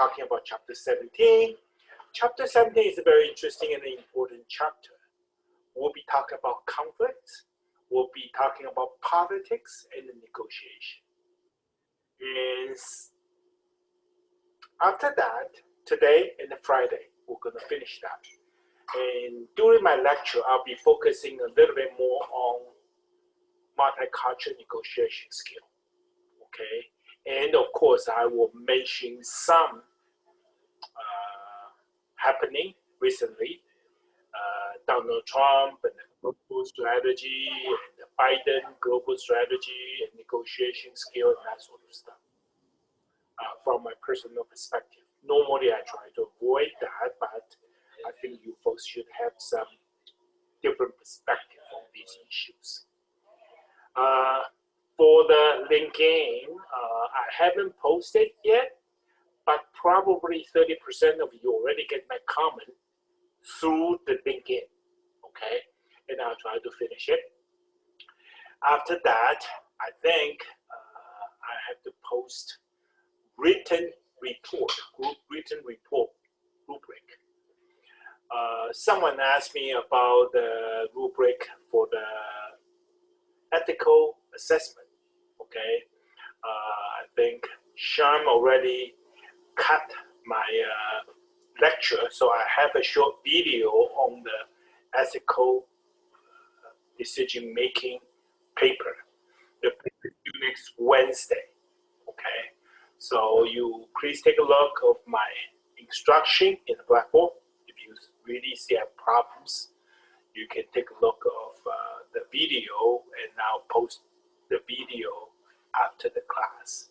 talking about chapter 17. Chapter 17 is a very interesting and important chapter. We'll be talking about conflicts. We'll be talking about politics and the negotiation. And after that, today and Friday, we're going to finish that. And during my lecture, I'll be focusing a little bit more on multicultural negotiation skill. Okay, and of course, I will mention some happening recently. Donald Trump and the global strategy, and the Biden global strategy, and negotiation skill, and that sort of stuff. From my personal perspective, normally I try to avoid that, but I think you folks should have some different perspective on these issues. For the LinkedIn, I haven't posted yet, but probably 30% of you already get my comment through the LinkedIn, okay? And I'll try to finish it. After that, I think I have to post written report, group written report rubric. Someone asked me about the rubric for the ethical assessment, okay? I think Sharm already cut my lecture, so I have a short video on the ethical decision-making paper. The paper is due next Wednesday, okay? So you please take a look of my instruction in the Blackboard. If you really see problems, you can take a look of the video, and I'll post the video after the class.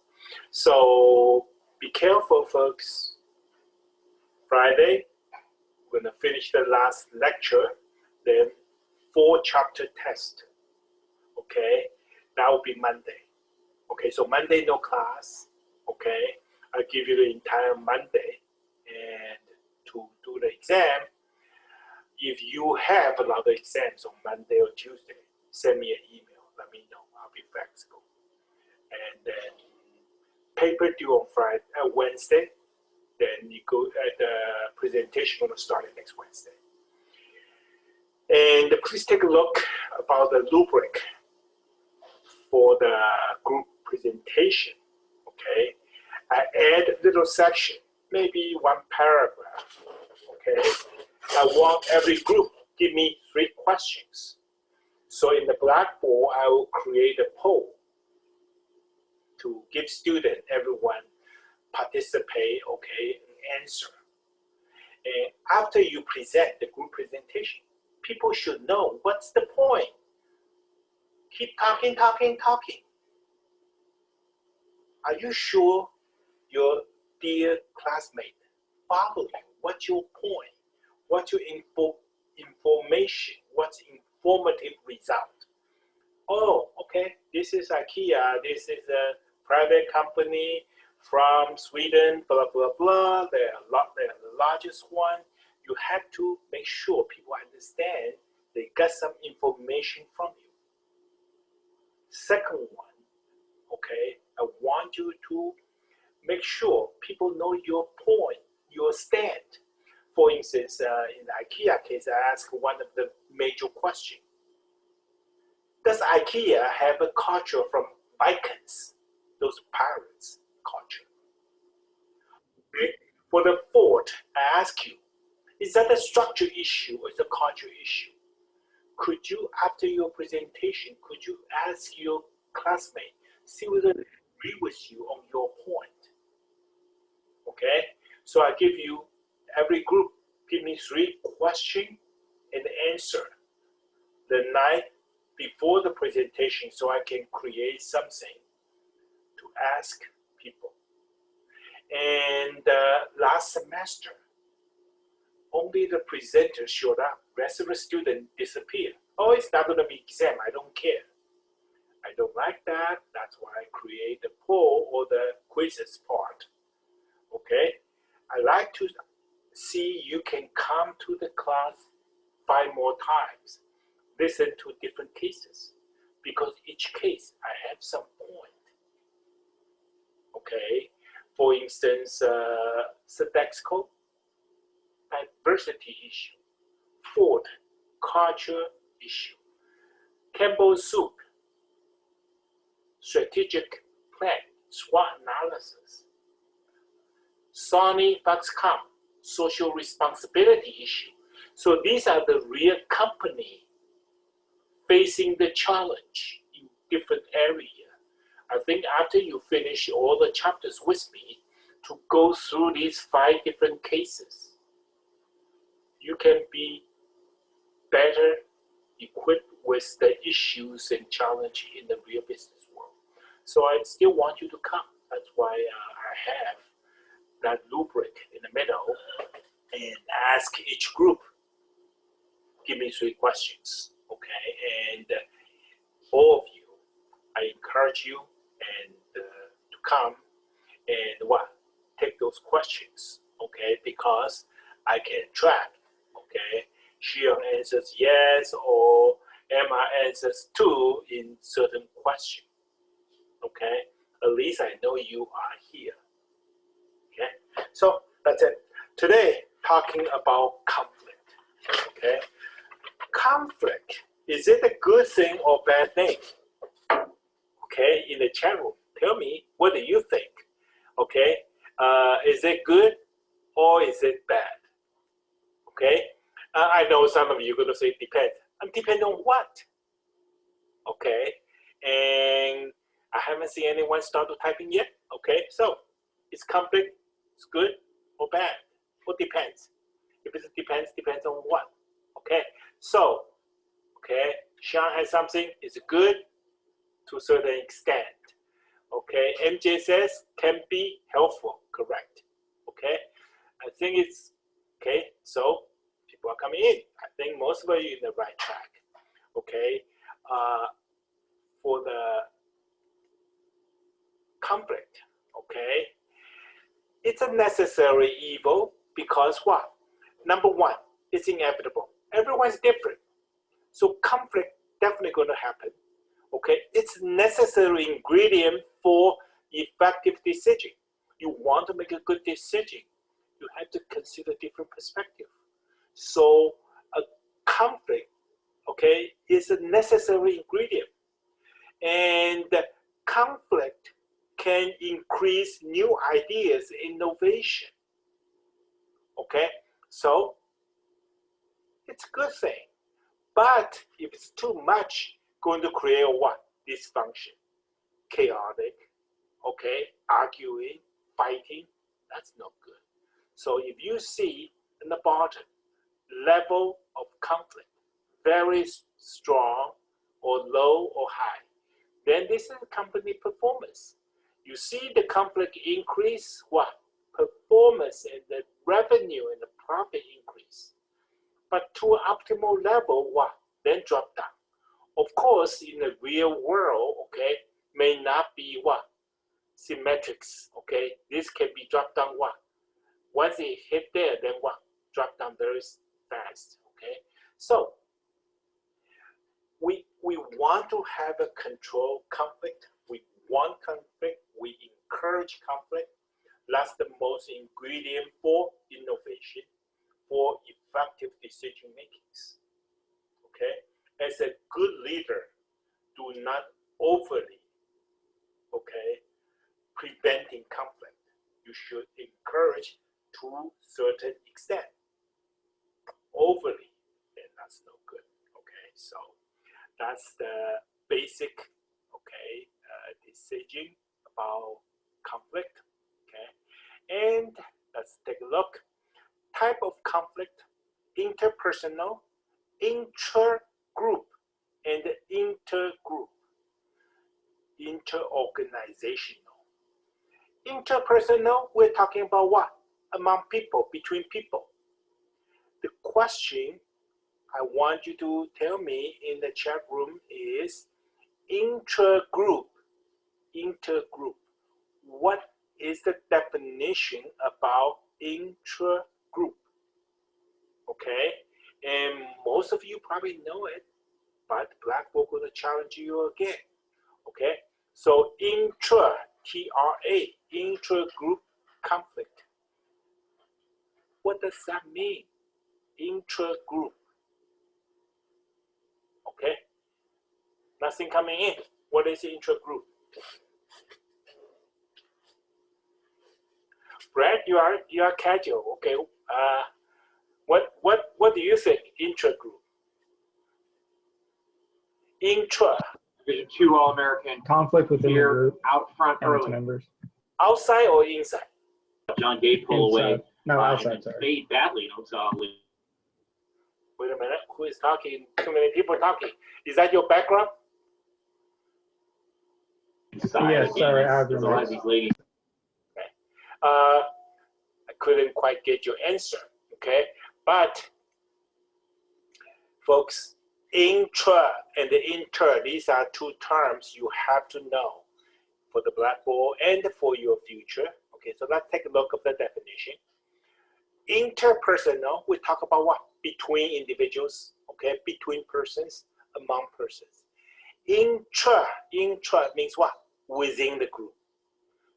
So be careful, folks. Friday, we're gonna finish the last lecture, then 4-chapter test, okay? That will be Monday. Okay, so Monday, no class, okay? I'll give you the entire Monday, and to do the exam, if you have a lot of exams on Monday or Tuesday, send me an email, let me know, I'll be flexible. And then paper due on Wednesday, then you go at the presentation gonna start next Wednesday. And please take a look about the rubric for the group presentation, okay? I add a little section, maybe 1 paragraph, okay? I want every group give me 3 questions. So in the Blackboard, I will create a poll to give students, everyone participate, okay, and answer. And after you present the group presentation, people should know what's the point. Keep talking, talking, talking. Are you sure your dear classmate follow you? What's your point? What's your information? What's informative result? Oh, okay, this is IKEA. This is a private company from Sweden, blah, blah, blah. They're the largest one. You have to make sure people understand they got some information from you. Second one, okay, I want you to make sure people know your point, your stand. For instance, in the IKEA case, I asked one of the major questions. Does IKEA have a culture from Vikings, those pirates culture? Okay. For the fourth, I ask you, is that a structure issue or is it a culture issue? Could you, after your presentation, could you ask your classmate, see whether they agree with you on your point? Okay, so I give you, every group, give me 3 questions and answer the night before the presentation so I can create something to ask people. And last semester, only the presenter showed up. Rest of the students disappeared. Oh, it's not gonna be exam, I don't care. I don't like that, that's why I create the poll or the quizzes part, okay? I like to see you can come to the class 5 more times, listen to different cases, because each case I have some point, okay? For instance, Sodexo, diversity issue. Ford, culture issue. Campbell Soup, strategic plan, SWOT analysis. Sony Foxconn, social responsibility issue. So these are the real company facing the challenge in different areas. I think after you finish all the chapters with me to go through these 5 different cases, you can be better equipped with the issues and challenge in the real business world. So I still want you to come. That's why I have that rubric in the middle and ask each group, give me 3 questions, okay? And all of you, I encourage you and to come and take those questions, okay? Because I can track, okay? She answers yes or Emma answers to in certain question, okay? At least I know you are here, okay? So that's it. Today, talking about conflict, okay? Conflict, is it a good thing or bad thing? Okay, in the chat room, tell me, what do you think? Okay, is it good or is it bad? Okay, I know some of you are going to say depend. Depend on what? Okay, and I haven't seen anyone start to typing yet. Okay, so is conflict good or bad? What depends? If it depends on what? Okay, so, okay, Sean has something, is it good? To a certain extent, okay. MJ says can be helpful, correct, okay. I think it's okay. So people are coming in. I think most of you in the right track, okay. For the conflict, okay, it's a necessary evil because what? Number one, it's inevitable. Everyone's different, so conflict definitely going to happen. Okay, it's necessary ingredient for effective decision. You want to make a good decision, you have to consider different perspective. So a conflict, okay, is a necessary ingredient. And conflict can increase new ideas, innovation. Okay, so it's a good thing. But if it's too much, going to create what? Dysfunction, chaotic, okay, arguing, fighting, that's not good. So if you see in the bottom, level of conflict, very strong or low or high, then this is company performance. You see the conflict increase, what? Performance and the revenue and the profit increase. But to an optimal level, what? Then drop down. Of course, in the real world, okay, may not be what? Symmetrics, okay? This can be dropped down what? Once it hit there, then what? Drop down very fast, okay? So, we want to have a control conflict. We want conflict. We encourage conflict. That's the most ingredient for innovation, for effective decision makings, okay? As a good leader, do not overly, okay, preventing conflict. You should encourage to a certain extent. Overly, then that's no good, okay? So that's the basic, okay, decision about conflict, okay? And let's take a look. Type of conflict: interpersonal, intra-group, and intergroup, interorganizational. Interpersonal, we're talking about what? Among people, between people. The question I want you to tell me in the chat room is intra-group. Intergroup. What is the definition about intra-group? Okay, and most of you probably know it, but Blackboard will challenge you again. Okay, so intra, T-R-A, intra-group conflict. What does that mean? Intra-group. Okay? Nothing coming in. What is intra-group? Brad, you are casual. Okay. What do you think? Intra-group. Intra. Division 2 All-American. Conflict within the group. Out front and its early. members. Outside or inside? John Gay pull away. Inside. No, outside, and sorry. fade badly. Wait a minute. Who is talking? Too many people talking. Is that your background? Yes, sorry, I have There's a your lot of these ladies. I couldn't quite get your answer. Okay, but folks, intra and inter, these are two terms you have to know for the Blackboard and for your future. Okay, so let's take a look at the definition. Interpersonal, we talk about what? Between individuals, okay, between persons, among persons. Intra means what? Within the group.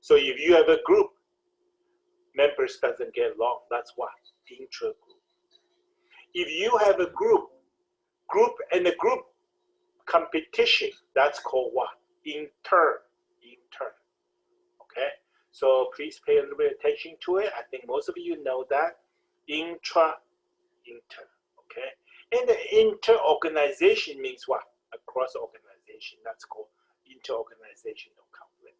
So if you have a group, members doesn't get along, that's what? Intra-group. If you have a group and a group competition, that's called what? Inter. Okay, so please pay a little bit of attention to it. I think most of you know that. Inter. Okay, and the inter-organization means what? Across organization, that's called inter-organizational conflict.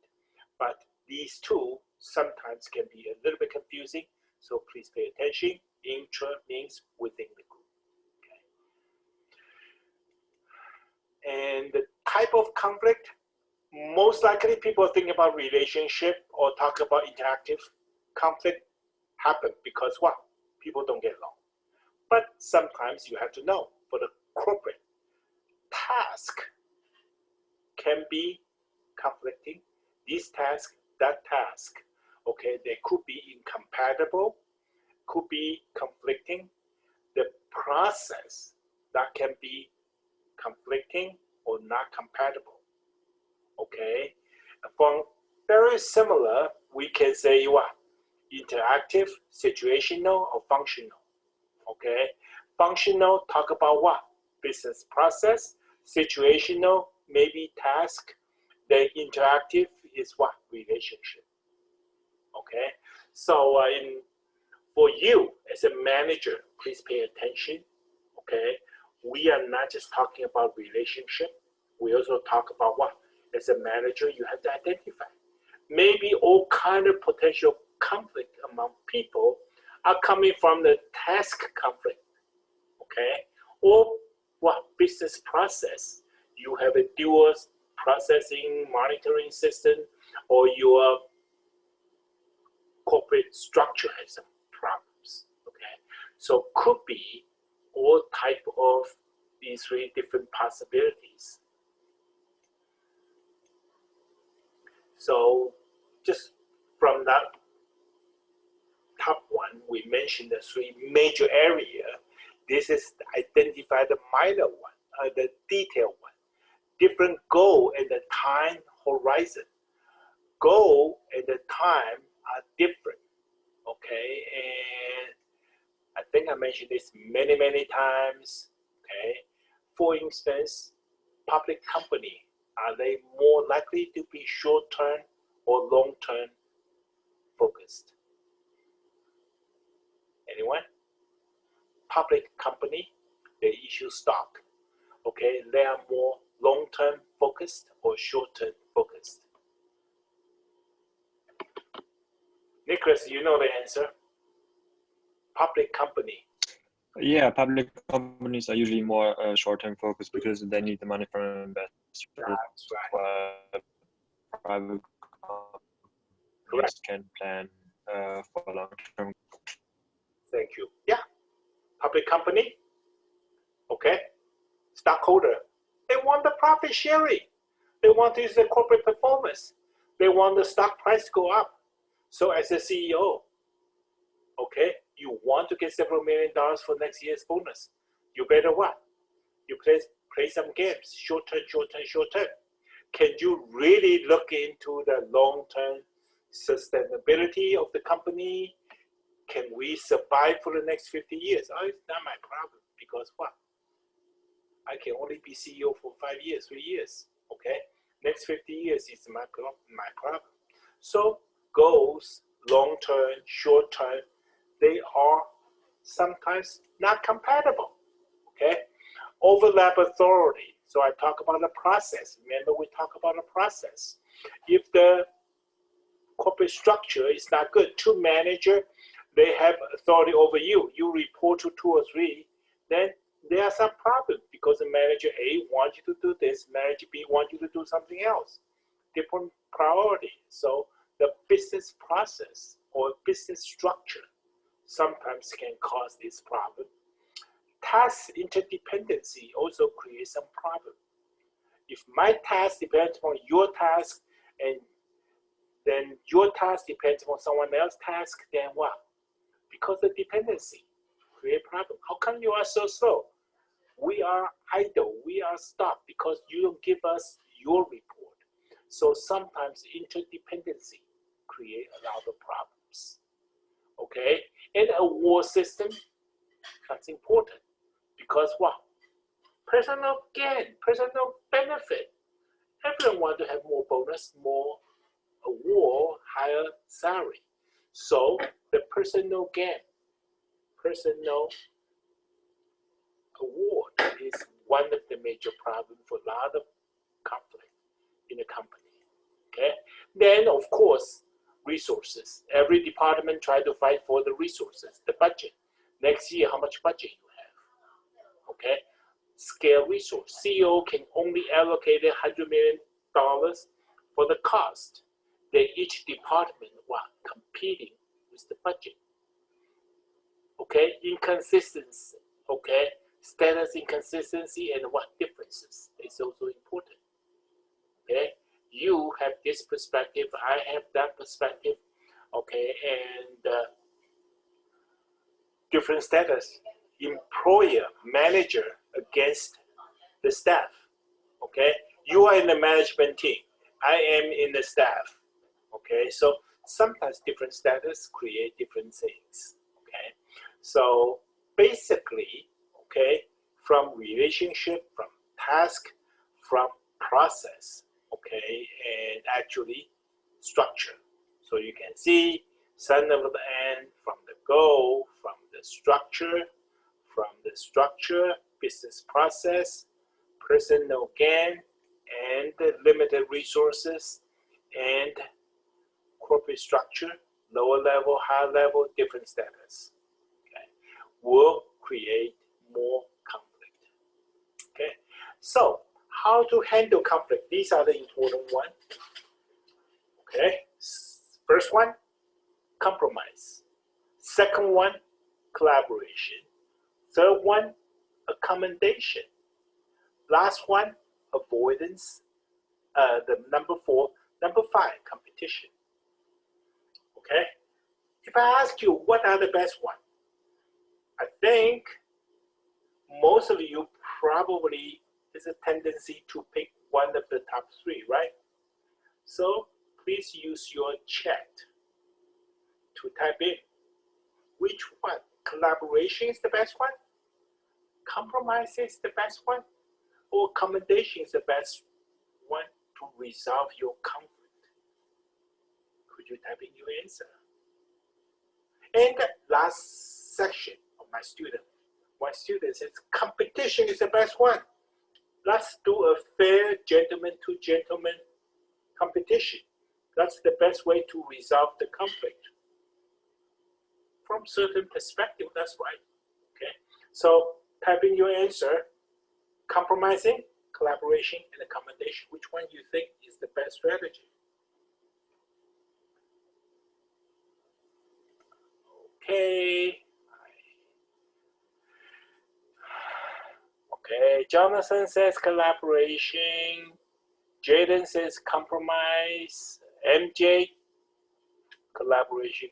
But these two sometimes can be a little bit confusing, so please pay attention. Intra means within the group. Okay. And the type of conflict, most likely people think about relationship or talk about interactive conflict happen because what? People don't get along. But sometimes you have to know for the corporate task can be conflicting. This task, that task, okay, they could be incompatible, could be conflicting. The process that can be conflicting or not compatible, okay? From very similar, we can say what? Interactive, situational, or functional, okay? Functional, talk about what? Business process. Situational, maybe task. The interactive is what? Relationship, okay? So for you as a manager, please pay attention, okay? We are not just talking about relationship. We also talk about what? As a manager, you have to identify. Maybe all kind of potential conflict among people are coming from the task conflict, okay? Or what? Business process. You have a dual processing monitoring system, or your corporate structure has some problems, okay? So could be all type of these three different possibilities. So just from that top one, we mentioned the three major areas. This is identify the minor one, the detailed one. Different goal and the time horizon. Goal and the time are different, okay? And I think I mentioned this many times, okay? For instance, public company, are they more likely to be short-term or long-term focused? Anyone? Public company, they issue stock, okay? They are more long-term focused or short-term focused? Nicholas, you know the answer. Public company. Yeah, public companies are usually more short-term focused because they need the money from investors. That's right. Private companies can plan for long-term. Thank you. Yeah, public company. Okay, stockholder. They want the profit sharing. They want to use the corporate performance. They want the stock price to go up. So as a CEO, okay, you want to get several $1 million for next year's bonus. You better what? You play some games, short term. Can you really look into the long-term sustainability of the company. Can we survive for the next 50 years? Oh, it's not my problem, because what? I can only be CEO for 5 years, 3 years, okay? Next 50 years is my problem. So goals, long-term, short-term, they are sometimes not compatible, okay? Overlap authority. So I talk about the process. Remember, we talk about the process. If the corporate structure is not good, two managers, they have authority over you. You report to 2 or 3, then there are some problems because the manager A wants you to do this, manager B wants you to do something else. Different priority. So the business process or business structure sometimes can cause this problem. Task interdependency also creates some problem. If my task depends on your task, and then your task depends on someone else's task, then what? Because the dependency create problem. How come you are so slow? We are idle, we are stopped because you don't give us your report. So sometimes interdependency create a lot of problems. Okay, and a award system, that's important because what? Personal gain, personal benefit. Everyone wants to have more bonus, more award, higher salary. So the personal gain, personal award is one of the major problems for a lot of conflict in the company. Okay. Then of course, resources. Every department try to fight for the resources, the budget. Next year, how much budget you have? Okay. Scale resource. CEO can only allocate $100 million for the cost. Then each department competing with the budget. Okay, inconsistency. Okay, status inconsistency and what differences is also important. Okay, you have this perspective, I have that perspective. Okay, and different status. Employer, manager against the staff. Okay, you are in the management team. I am in the staff. Okay, so sometimes different status create different things. Okay, so basically, okay, from relationship, from task, from process, okay, and actually structure. So you can see sun over the end, from the goal, from the structure, business process, personal gain, and the limited resources, and corporate structure, lower level, high level, different status, okay, will create more conflict. Okay, so how to handle conflict? These are the important ones. Okay, first one, compromise. Second one, collaboration. Third one, accommodation. Last one, avoidance. The number 4, number 5, competition. Okay, if I ask you what are the best ones, I think most of you probably is a tendency to pick one of the top 3, right? So please use your chat to type in which one. Collaboration is the best one, compromise is the best one, or accommodation is the best one to resolve your conflict. Could you type in your answer? And the last section of my student, one student says competition is the best one. Let's do a fair gentleman to gentleman competition. That's the best way to resolve the conflict. From certain perspective, that's right. Okay, so type in your answer. Compromising, collaboration, and accommodation. Which one you think is the best strategy? Okay. Okay, Jonathan says collaboration. Jaden says compromise. MJ, collaboration,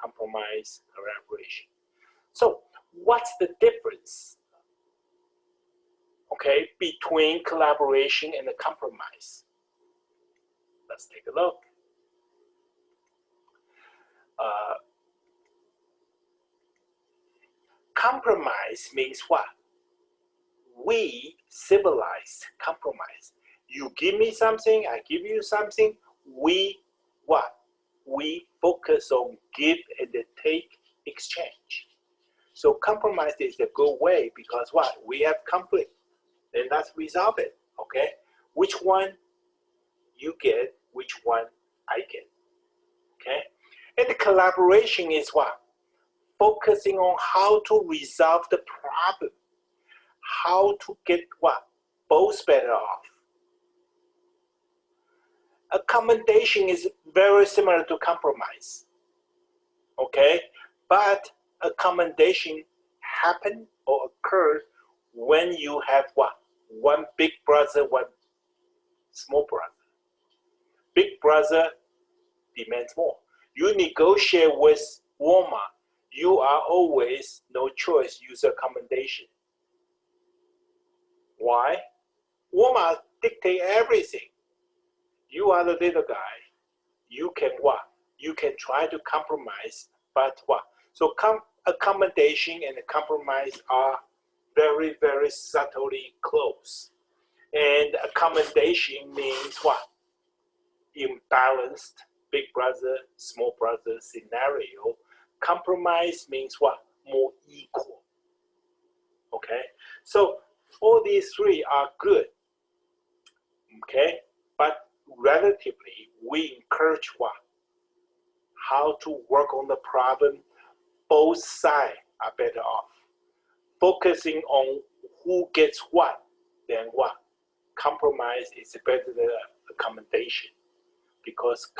compromise, collaboration. So what's the difference, okay, between collaboration and the compromise? Let's take a look. compromise means what? We civilized compromise. You give me something, I give you something. We what? We focus on give and take exchange. So compromise is a good way because what? We have conflict, and let's resolve it. Okay? Which one you get? Which one I get? Okay? And the collaboration is what? Focusing on how to resolve the problem, how to get what? Both better off. Accommodation is very similar to compromise, okay? But accommodation happen or occurs when you have what? One big brother, one small brother. Big brother demands more. You negotiate with Walmart, you are always, no choice, use accommodation. Why? Walmart dictate everything. You are the little guy. You can what? You can try to compromise, but what? So accommodation and compromise are very, very subtly close. And accommodation means what? Imbalanced big brother, small brother scenario. Compromise means what? More equal. Okay? So all these three are good. Okay? But relatively, we encourage what? How to work on the problem. Both sides are better off. Focusing on who gets what, then what? Compromise is better than accommodation because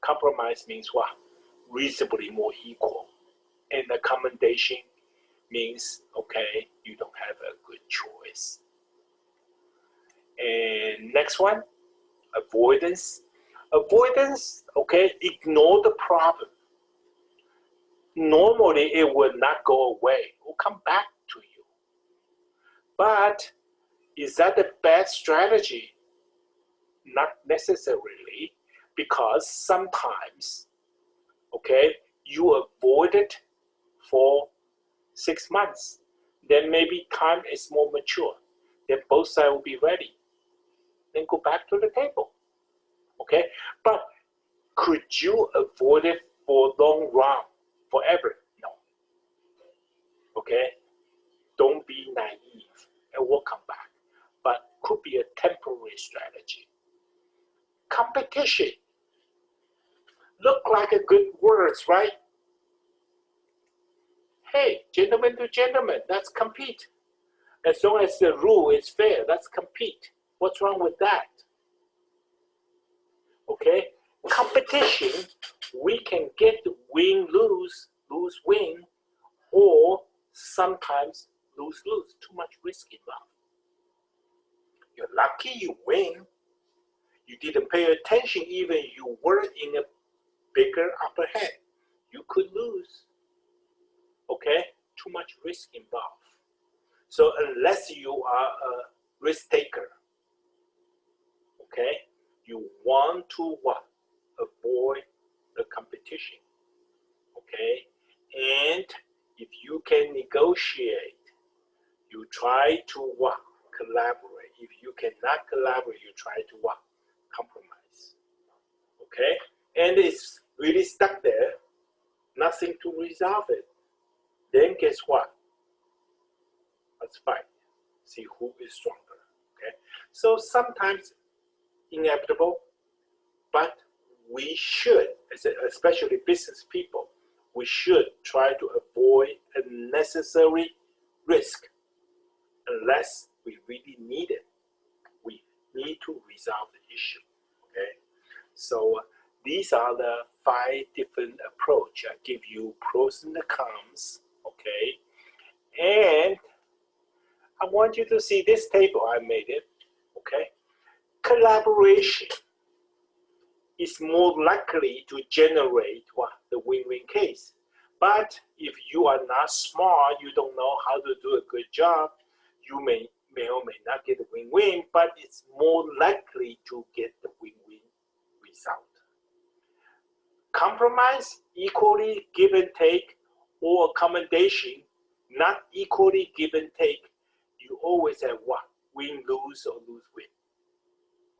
compromise means what? Reasonably more equal. And accommodation means, okay, you don't have a good choice. And next one, avoidance. Avoidance, okay, ignore the problem. Normally, it will not go away. It will come back to you. But is that a bad strategy? Not necessarily, because sometimes, okay, you avoid it for 6 months. Then maybe time is more mature. Then both sides will be ready. Then go back to the table. Okay? But could you avoid it for long run, forever? No. Okay? Don't be naive. It will come back. But could be a temporary strategy. Competition. Look like a good words, right? Hey, gentleman to gentleman, let's compete. As long as the rule is fair, let's compete. What's wrong with that? Okay? Competition, we can get win, lose, lose, win, or sometimes lose, lose. Too much risk involved. You're lucky you win. You didn't pay attention, even you were in a bigger upper hand. You could lose. Okay? Too much risk involved. So unless you are a risk taker, okay, you want to what? Avoid the competition. Okay? And if you can negotiate, you try to what? Collaborate. If you cannot collaborate, you try to what? Compromise. Okay? And it's really stuck there, nothing to resolve it. Then guess what? Let's fight. See who is stronger. Okay? So sometimes inevitable, but we should, especially business people, we should try to avoid unnecessary risk unless we really need it. We need to resolve the issue. Okay? So these are the 5 different approaches. I give you pros and the cons. Okay? And I want you to see this table. I made it. Okay? Collaboration is more likely to generate what? The win-win case. But if you are not smart, you don't know how to do a good job, you may or may not get a win-win, but it's more likely to get the win-win result. Compromise, equally give and take, or accommodation, not equally give and take. You always have what? Win-lose or lose-win.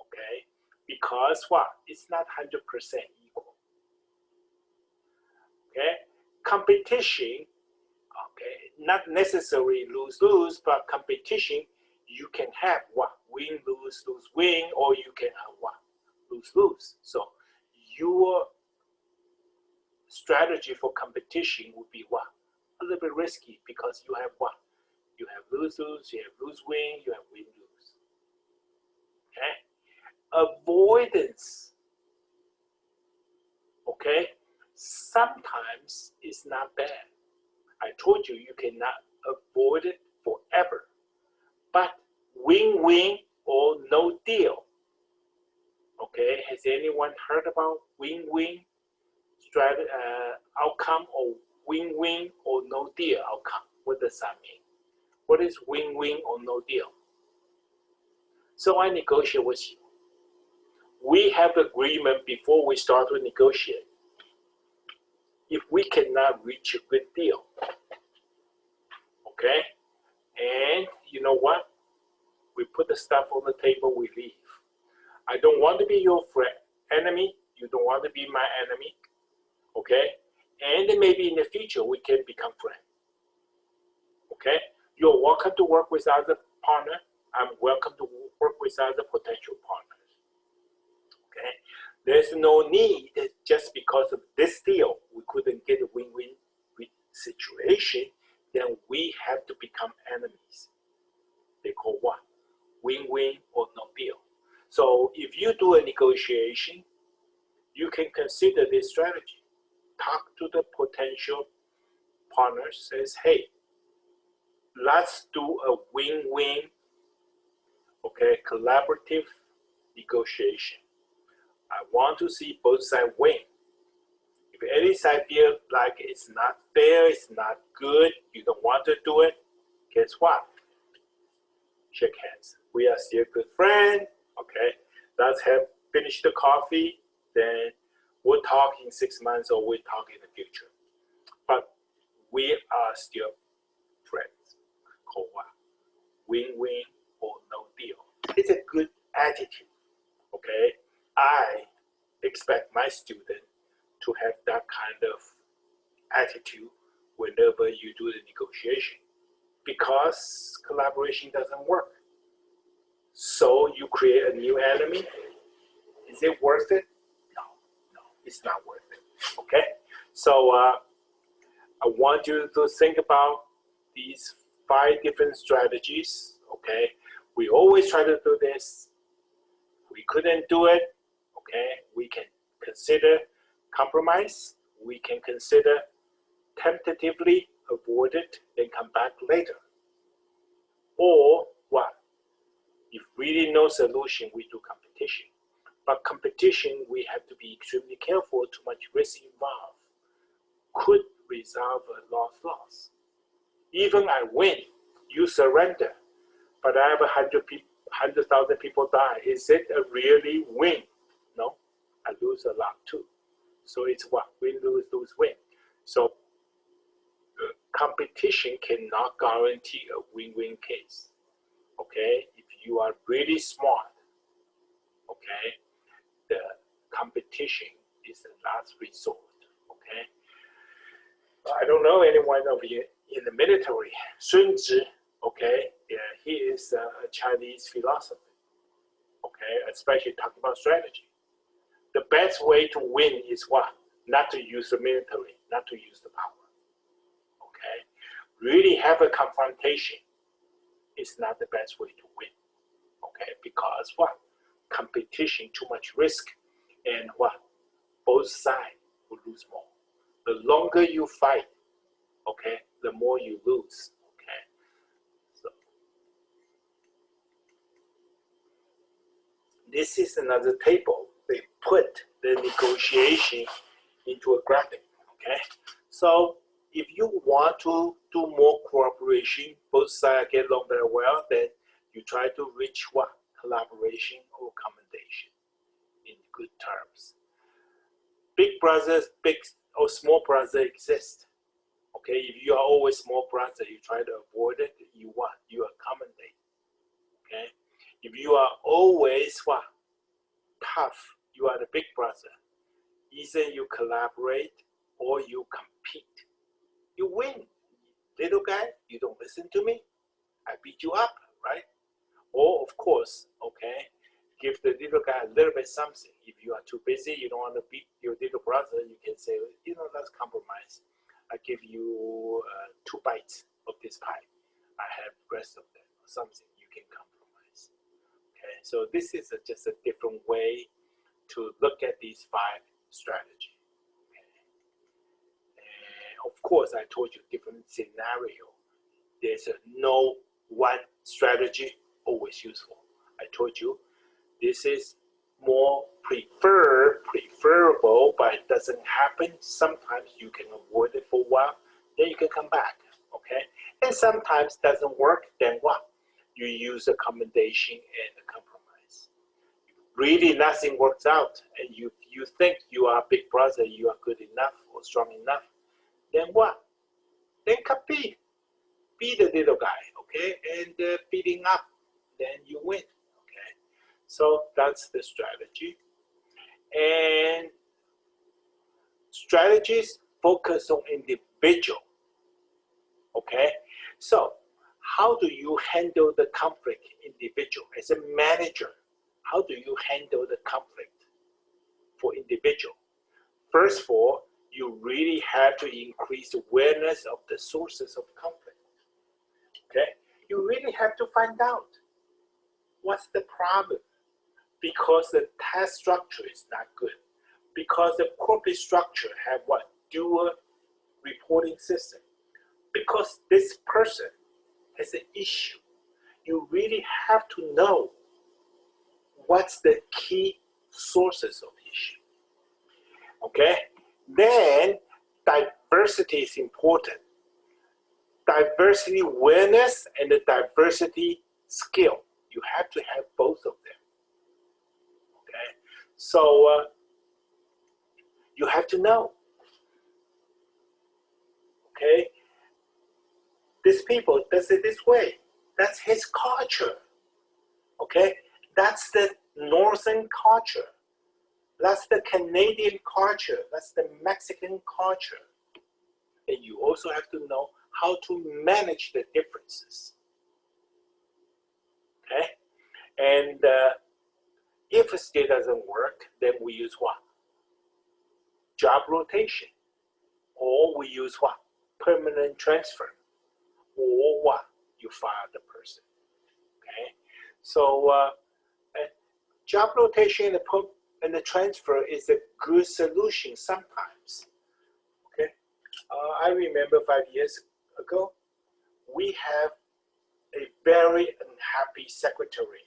Okay? Because what? It's not 100% equal. Okay? Competition, okay, not necessarily lose-lose, but competition, you can have what? Win-lose, lose-win, or you can have what? Lose-lose. So your strategy for competition would be what? A little bit risky because you have what? You have lose-lose, you have lose-win, you have win-lose. Okay? Avoidance. Okay? Sometimes it's not bad. I told you you cannot avoid it forever. But win-win or no deal. Okay? Has anyone heard about win-win outcome or win-win or no deal outcome? What does that mean? What is win-win or no deal? So I negotiate with you. We have agreement before we start to negotiate. If we cannot reach a good deal, okay, and you know what? We put the stuff on the table, we leave. I don't want to be your friend, enemy. You don't want to be my enemy, okay? And then maybe in the future we can become friends, okay? You're welcome to work with other partner. I'm welcome to work with other potential partners, okay? There's no need just because of this deal, we couldn't get a win-win situation, then we have to become enemies. They call what? Win-win or no deal. So if you do a negotiation, you can consider this strategy. Talk to the potential partner, says, hey, let's do a win-win, okay, collaborative negotiation. I want to see both sides win. If any side feels like it's not fair, it's not good, you don't want to do it, guess what? Shake hands. We are still good friends, okay? Let's have finish the coffee, then we'll talk in 6 months or we'll talk in the future. But we are still friends. Call what? Win-win or no deal. It's a good attitude, okay? I expect my student to have that kind of attitude whenever you do the negotiation, because collaboration doesn't work. So you create a new enemy. Is it worth it? No, it's not worth it. Okay? So I want you to think about these 5 different strategies. Okay? We always try to do this. We couldn't do it. Okay? We can consider compromise. We can consider tentatively avoid it, then come back later. Or what? If really no solution, we do competition. But competition, we have to be extremely careful. Too much risk involved could resolve a loss. Even I win, you surrender, but I have 100,000 people die. Is it a really win? No, I lose a lot too. So it's what? Win, lose, lose, win. So competition cannot guarantee a win-win case. Okay, if you are really smart, okay, the competition is the last resort. Okay, I don't know anyone of you in the military. Sun Tzu, okay, yeah, he is a Chinese philosopher. Okay, especially talking about strategy. The best way to win is what? Not to use the military, not to use the power. Okay, really have a confrontation is not the best way to win. Okay, because what? Competition, too much risk, and what? Both sides will lose more. The longer you fight, okay, the more you lose. Okay, so this is another table. They put the negotiation into a graphic. Okay, so if you want to do more cooperation, both sides get along very well, then you try to reach what? Collaboration or accommodation in good terms. big brothers, big or small brother exist. Okay, if you are always small brother, you try to avoid it, you accommodate. Okay, if you are always tough, you are the big brother. Either you collaborate or you compete. You win. Little guy, you don't listen to me, I beat you up, right? Or of course, okay, give the little guy a little bit something. If you are too busy, you don't want to beat your little brother, you can say, let's compromise. I give you 2 bites of this pie. I have the rest of them, or something you can compromise. Okay, so this is just a different way to look at these 5 strategies. Okay. And of course, I told you different scenario. There's no one strategy always useful. I told you this is more preferable, but it doesn't happen. Sometimes you can avoid it for a while, then you can come back, okay? And sometimes doesn't work, then what? You use accommodation and a compromise. Really nothing works out, and you think you are big brother, you are good enough or strong enough, then what? Then compete. Be the little guy, okay? And beating up, then you win, okay? So that's the strategy. And strategies focus on individual, okay? So how do you handle the conflict individual? As a manager, how do you handle the conflict for individual? First of all, you really have to increase awareness of the sources of conflict. Okay, you really have to find out what's the problem, because the task structure is not good, because the corporate structure have dual reporting system, because this person has an issue. You really have to know what's the key sources of issue. Okay, then diversity is important. Diversity awareness and the diversity skill. You have to have both of them. Okay, so you have to know. Okay, this people does it this way. That's his culture. Okay, that's the Northern culture. That's the Canadian culture. That's the Mexican culture. And you also have to know how to manage the differences. Okay? And if it still doesn't work, then we use what? Job rotation. Or we use what? Permanent transfer. Or what? You fire the person. Okay? So job rotation and the transfer is a good solution sometimes. Okay? I remember 5 years ago, we have a very unhappy secretary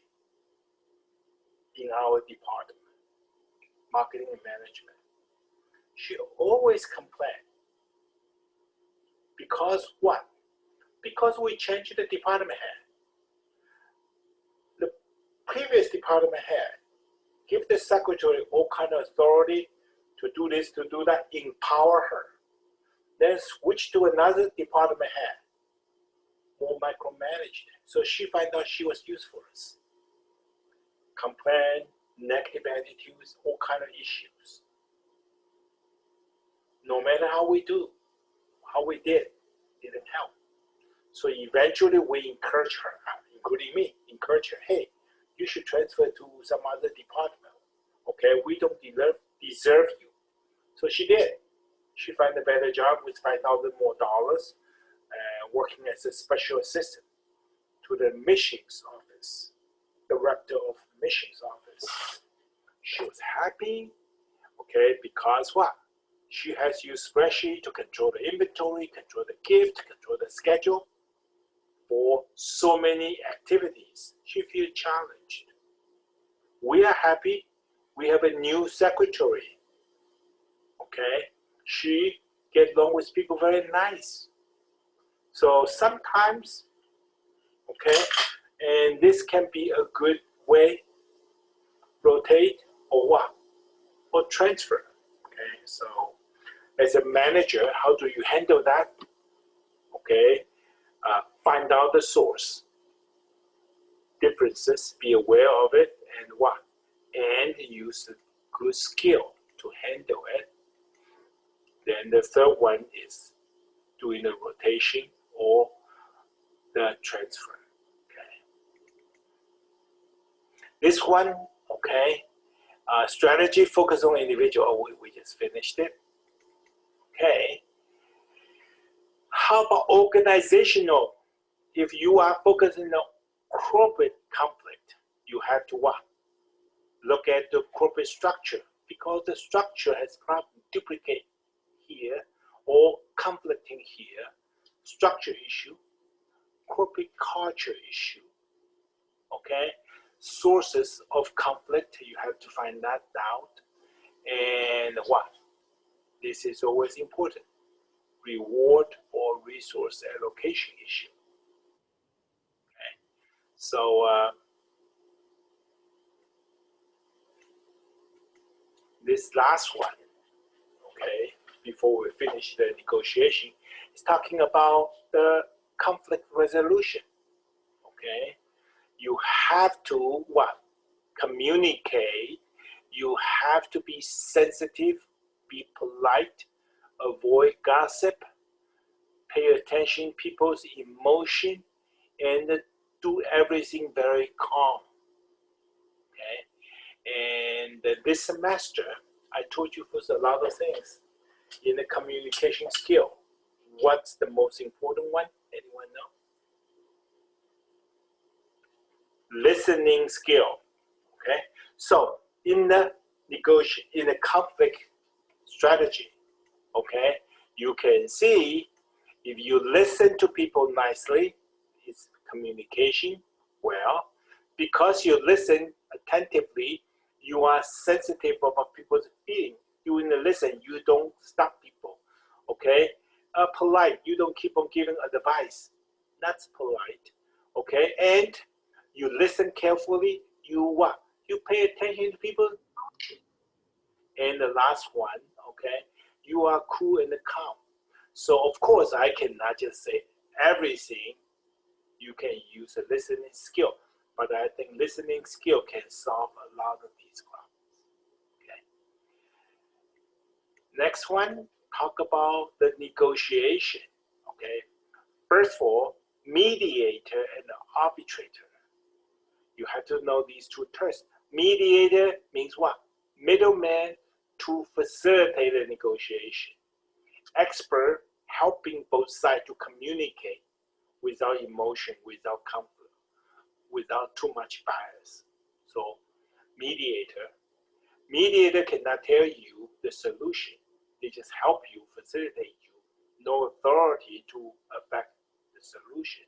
in our department, marketing and management. She always complained. Because what? Because we changed the department head. The previous department head give the secretary all kind of authority to do this, to do that, empower her. Then switch to another department head, more micromanaged. So she found out she was useless. Complaint, negative attitudes, all kind of issues. No matter how we did, didn't help. So eventually we encourage her, including me, encourage her, hey, you should transfer to some other department. Okay, we don't deserve you. So she did. She found a better job with $5,000 more, working as a special assistant to the missions office, director of missions office. She was happy, okay, because what? She has used spreadsheet to control the inventory, control the gift, control the schedule for so many activities. She feels challenged. We are happy. We have a new secretary, okay? She gets along with people very nice. So sometimes, okay, and this can be a good way, rotate or what? Or transfer, okay? So as a manager, how do you handle that? Okay, find out the source, differences, be aware of it, and what? And use a good skill to handle it. Then the third one is doing the rotation or the transfer. Okay. This one, okay, strategy focus on individual. We just finished it. Okay. How about organizational? If you are focusing on corporate conflict, you have to what? Look at the corporate structure, because the structure has problem duplicate here or conflicting here. Structure issue, corporate culture issue. Okay, sources of conflict, you have to find that out. And what? This is always important. Reward or resource allocation issue. Okay, so this last one, okay, before we finish the negotiation, is talking about the conflict resolution. Okay, you have to what? Communicate. You have to be sensitive, be polite, avoid gossip, pay attention people's emotion, and do everything very calm. Okay, and this semester I told you first a lot of things in the communication skill. What's the most important one? Anyone know? Listening skill. Okay, so in the in the conflict strategy, okay, you can see if you listen to people nicely, it's communication well. Because you listen attentively, you are sensitive about people's feeling. You in the listen, you don't stop people. Okay, polite. You don't keep on giving advice. That's polite. Okay, and you listen carefully. You what? You pay attention to people. And the last one, okay, you are cool and calm. So of course, I cannot just say everything. You can use a listening skill, but I think listening skill can solve a lot of these problems. Okay. Next one, talk about the negotiation. Okay. First of all, mediator and arbitrator. You have to know these two terms. Mediator means what? Middleman to facilitate the negotiation. Expert helping both sides to communicate without emotion, without conflict, without too much bias. So mediator. Mediator cannot tell you the solution. They just help you, facilitate you. No authority to affect the solution.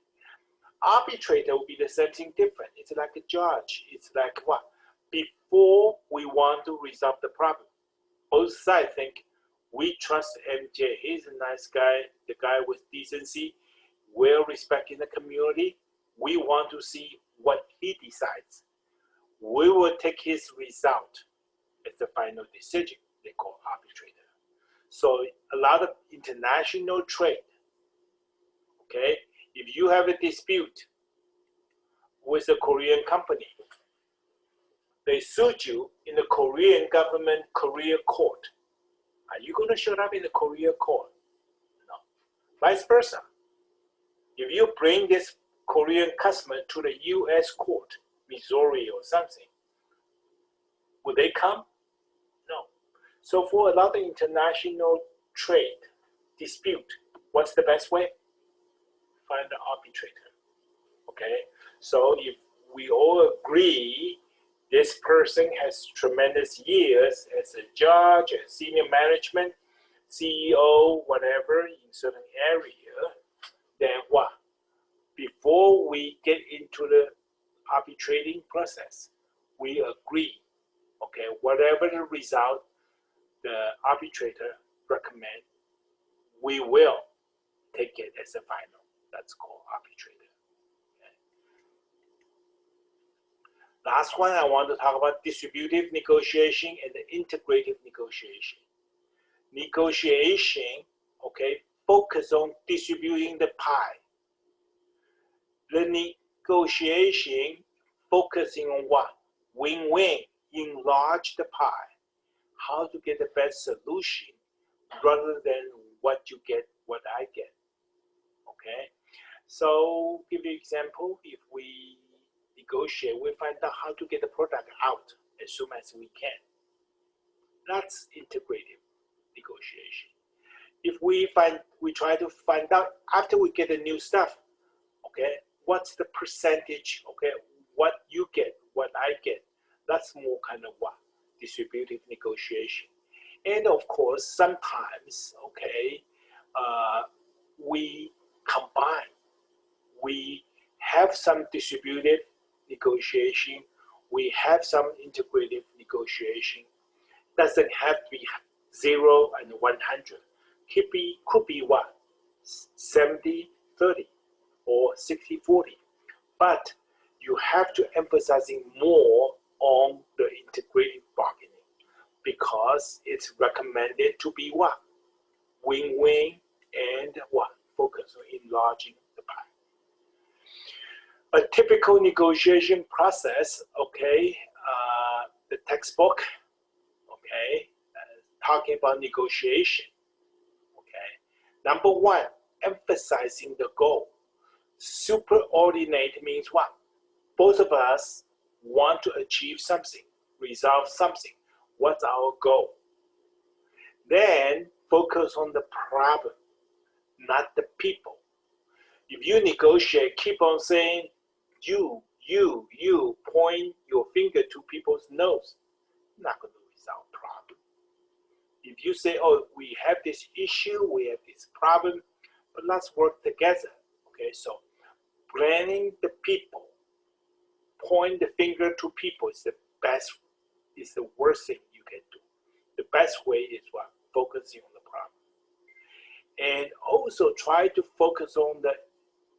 Arbitrator will be the same thing different. It's like a judge. It's like what? Before we want to resolve the problem, both sides think, we trust MJ. He's a nice guy, the guy with decency, well respected in the community. We want to see what he decides. We will take his result as the final decision. They call arbitrator. So a lot of international trade, okay? If you have a dispute with a Korean company, they sued you in the Korean government Korea court. Are you going to show up in the Korea court? No. Vice versa. If you bring this Korean customer to the US court, Missouri or something, would they come? No. So for a lot of international trade dispute, what's the best way? Find an arbitrator. Okay? So if we all agree this person has tremendous years as a judge, as senior management, CEO, whatever, in certain area, then what? Before we get into the arbitrating process, we agree, okay, whatever the result the arbitrator recommend, we will take it as a final. That's called arbitrator. Last one, I want to talk about distributive negotiation and the integrative negotiation. negotiation, okay, focus on distributing the pie. The negotiation focusing on what? Win-win, enlarge the pie. How to get the best solution rather than what you get, what I get. Okay, so give you an example. If we negotiate, we find out how to get the product out as soon as we can. That's integrative negotiation. If we try to find out after we get the new stuff, okay, what's the percentage, okay, what you get, what I get, that's more kind of what? Distributive negotiation. And of course, sometimes, okay, we combine. We have some distributive negotiation. We have some integrative negotiation. Doesn't have to be 0 and 100. Could be what? 70, 30 or 60, 40. But you have to emphasizing more on the integrative bargaining because it's recommended to be what? Win-win and what? Focus on enlarging the pie. A typical negotiation process, okay, the textbook, okay, talking about negotiation, okay. Number one, emphasizing the goal. Superordinate means what? Both of us want to achieve something, resolve something. What's our goal? Then focus on the problem, not the people. If you negotiate, keep on saying you, point your finger to people's nose, not going to resolve problem. If you say, oh, we have this issue, we have this problem, but let's work together. Okay, so blaming the people, point the finger to people is the worst thing you can do. The best way is what? Focusing on the problem. And also try to focus on the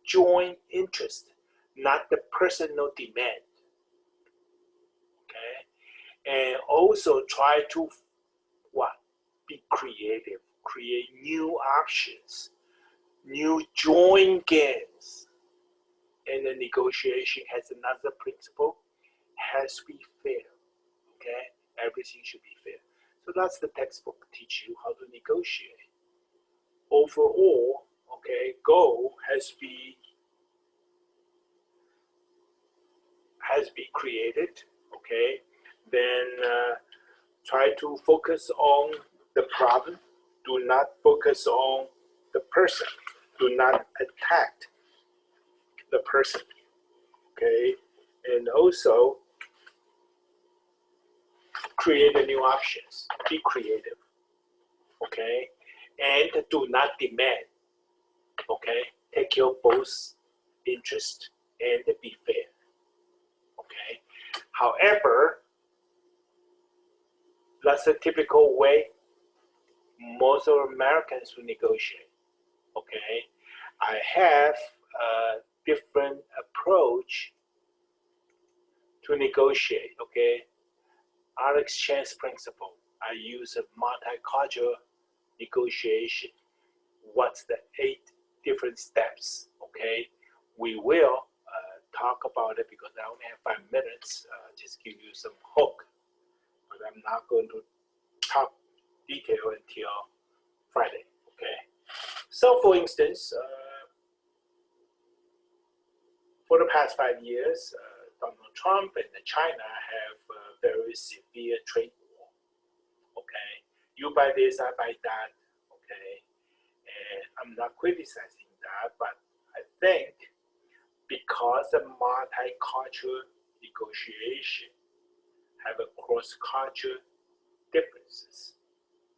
joint interest, not the personal demand. Okay? And also try to what? Be creative, create new options, new joint gains. And the negotiation has another principle, has to be fair. Okay? Everything should be fair. So that's the textbook teach you how to negotiate. Overall, okay, goal has to be created, okay? Then try to focus on the problem. Do not focus on the person. Do not attack the person, okay? And also create the new options. Be creative, okay? And do not demand, okay? Take your both interest and be fair, okay? However, that's a typical way most of Americans will negotiate, okay? I have a different approach to negotiate, okay? Alex Chan's principle. I use a multicultural negotiation. What's the 8 different steps, okay? We will talk about it because I only have 5 minutes, just give you some hook, but I'm not going to talk detail until Friday, okay? So for instance, for the past 5 years, Donald Trump and China have a very severe trade war, okay? You buy this, I buy that, okay? And I'm not criticizing that, but I think because the multicultural negotiation have a cross-cultural differences,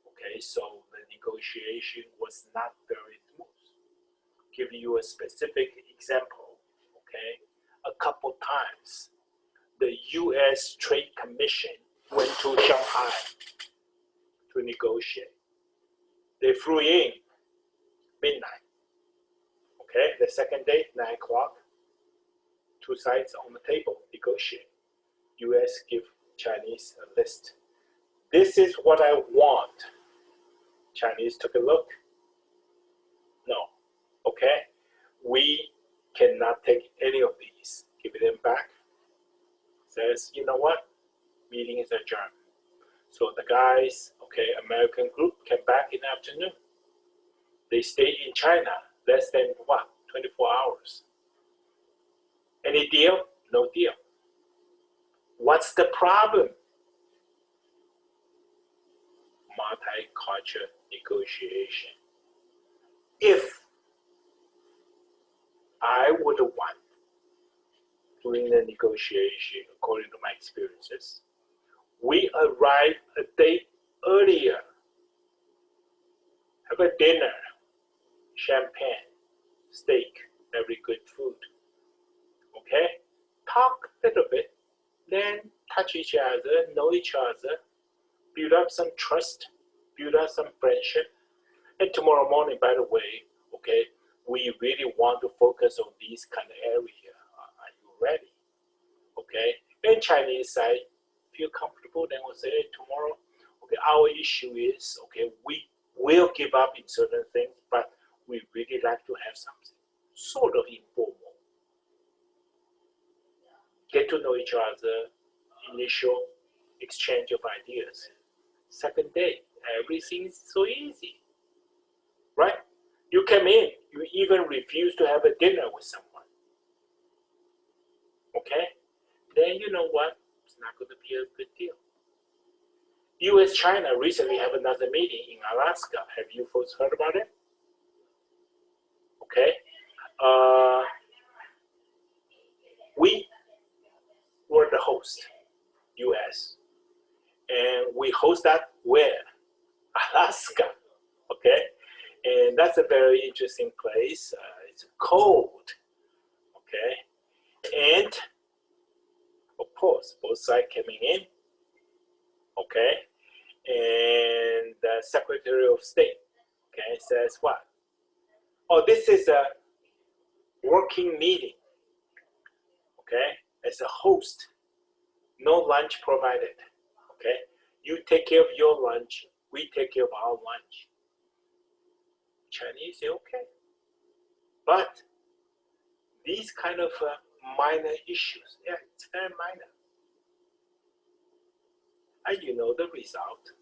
okay? So the negotiation was not very smooth. Give you a specific example, okay? A couple times, the U.S. Trade Commission went to Shanghai to negotiate. They flew in midnight, okay? The second day, 9 o'clock, 2 sides on the table, negotiate. U.S. give Chinese a list. This is what I want. Chinese took a look. No. Okay? We cannot take any of these. Give them back. Says, you know what? Meeting is adjourned. So the guys, okay, American group came back in the afternoon. They stayed in China less than what? 24 hours. Any deal? No deal. What's the problem? Multicultural negotiation. If I would want doing the negotiation, according to my experiences, we arrive a day earlier, have a dinner, champagne, steak, very good food, okay? Talk a little bit, then touch each other, know each other, build up some trust, build up some friendship. And tomorrow morning, by the way, okay, we really want to focus on these kind of area. Are you ready? Okay, and Chinese side feel comfortable, then we'll say, hey, tomorrow, okay, our issue is, okay, we will give up in certain things, but we really like to have something sort of informal. Get to know each other, initial exchange of ideas. Second day, everything is so easy, right? You come in, you even refuse to have a dinner with someone, okay? Then you know what? It's not going to be a good deal. U.S.-China recently have another meeting in Alaska. Have you folks heard about it? Okay. We were the host, U.S., and we host that where? Alaska, okay? And that's a very interesting place. It's cold, okay? And of course, both sides coming in, okay? And the Secretary of State, okay, says what? Oh, this is a working meeting, okay? As a host, no lunch provided, okay? You take care of your lunch, we take care of our lunch. Chinese say, okay. But these kind of minor issues, yeah, it's very minor. And you know the result.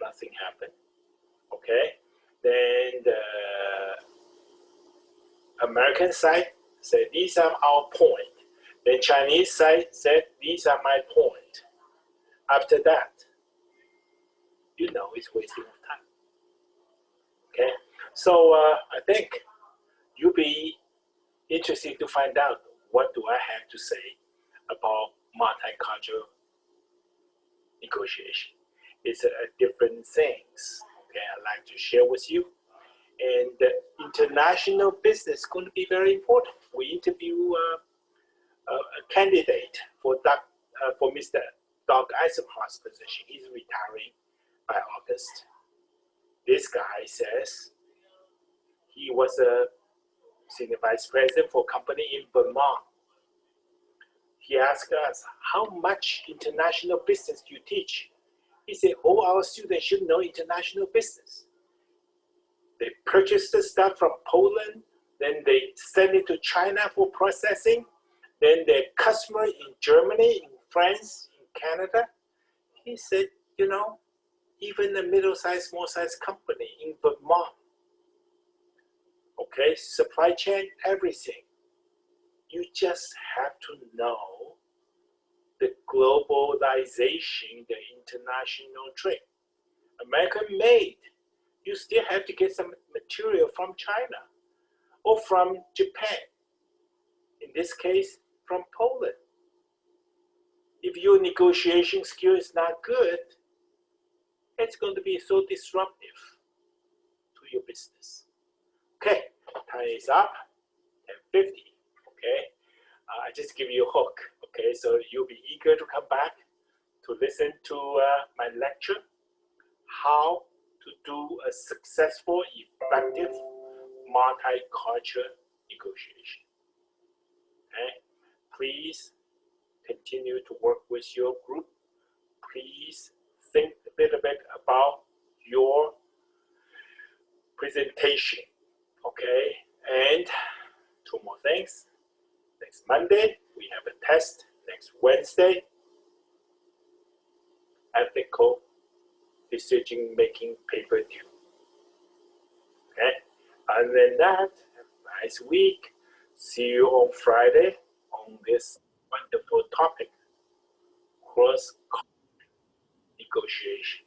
Nothing happened. Okay? Then the American side said, these are our point. The Chinese side said, these are my point. After that, you know it's wasting of time. Okay? So I think you'll be interested to find out what do I have to say about multicultural negotiation. It's different things, okay, I'd like to share with you. And the international business is going to be very important. We interview a candidate for Mr. Doug Eisenhardt's position. He's retiring by August. This guy says he was a senior vice president for a company in Vermont. He asked us, how much international business do you teach? He said, all our students should know international business. They purchase the stuff from Poland, then they send it to China for processing, then their customer in Germany, in France, in Canada. He said, you know, even a middle-sized, small-sized company in Vermont, okay, supply chain, everything. You just have to know the globalization, the international trade. American made, you still have to get some material from China or from Japan. In this case, from Poland. If your negotiation skill is not good, it's going to be so disruptive to your business. Okay, time is up, 10:50, okay? I just give you a hook, okay? So you'll be eager to come back to listen to my lecture, how to do a successful, effective multicultural negotiation, okay? Please continue to work with your group. Please think a little bit about your presentation. Okay, and two more things. Next Monday, we have a test. Next Wednesday, ethical decision-making paper due. Okay, other than that, have a nice week. See you on Friday on this wonderful topic, cross negotiation.